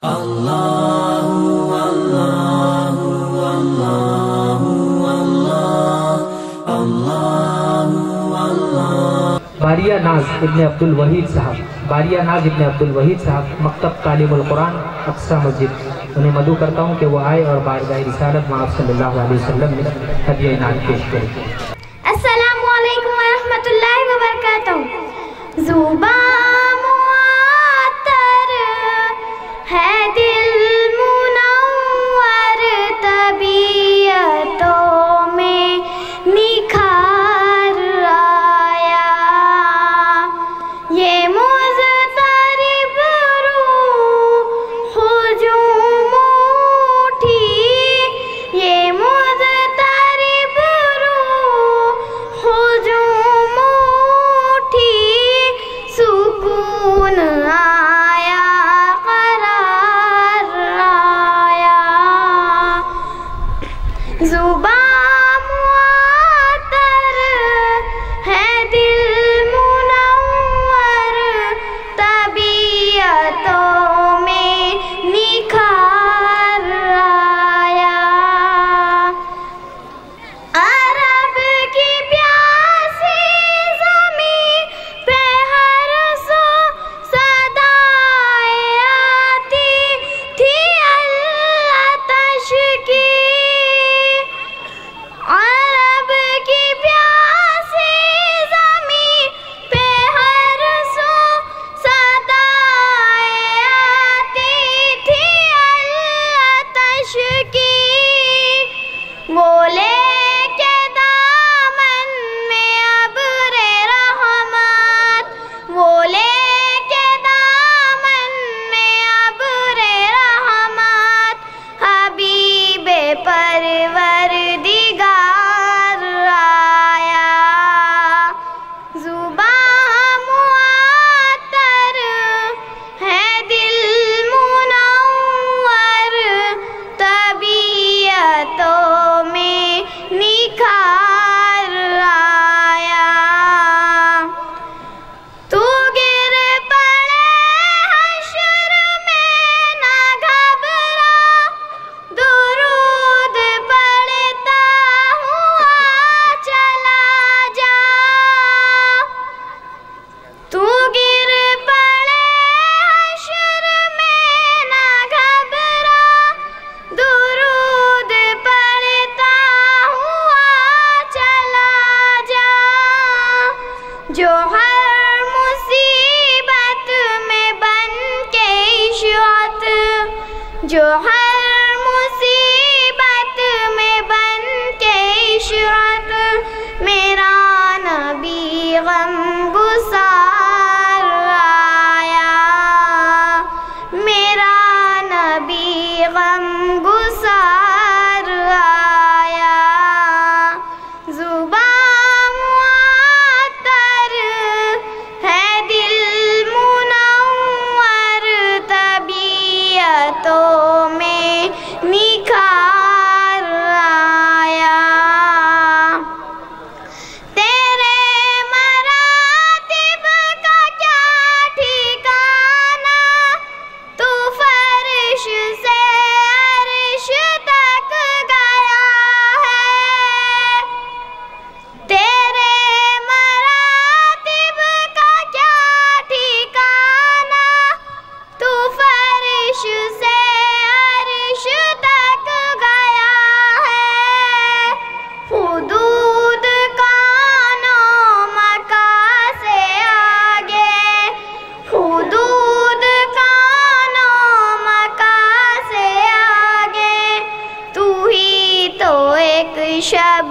बारिया नाज इब्ने अब्दुलवहीद साहब, बारिया नाज इब्ने अब्दुलवहीद साहब, मकतब तालीमुल कुरान अक्सा मस्जिद। उन्हें मदऊ करता हूँ कि वो आए और बारगाह रिसालत मआब सल्लल्लाहु अलैहि वसल्लम में हदिया इनाम पेश करें। अस्सलामु अलैकुम व रहमतुल्लाहि व बरकातहू। ज़ुबां मुअत्तर है दिल मुनव्वर, तबीयतों में निखार आया। ये मुज़तरिब रूह हुजूम उठी, ये मुज़तरिब रूह हुजूम उठी, सुकून आया, करार आया। ज़ुबां मुअत्तर है दिल मुनव्वर, तबीयतों में निखार आया। अरब की प्यासी ज़मीं पे हर सो सदाएं आती थी आतिश की। अरब की प्यासी ज़मीं पे हर सो सदाएं आती थी आतिश की। बोले के दामन में अब्रे रहमत, बोले के दामन में अब्रे रहमत, हबीबे परवरदिगार आया। ज़ुबां मुअत्तर है दिल मुनव्वर, तबीयतों में निखार आया। तू गिर पड़े हश्र में ना घबरा, दुरूद पढ़ता हुआ चला जा। तू गिर पड़े हश्र में ना घबरा, दुरूद पढ़ता हुआ चला जा। जो हर मुसीबत में बन के इशअत, जो हर मुसीबत में बन के इशअत, मेरा नबी गम गुसार आया, मेरा नबी गम गुसार आया। ज़ुबां मुअत्तर है दिल मुनव्वर, तबीयतों में निखार आया। तेरे मरातिब का क्या ठिकाना, तू फर्श से अर्श तक गया है। तेरे मरातिब का क्या ठिकाना, तू फर्श से अर्श तक गया है। हुदूद कानो मका से आगे, हुदूद कानो मका से आगे, तू ही तो एक शब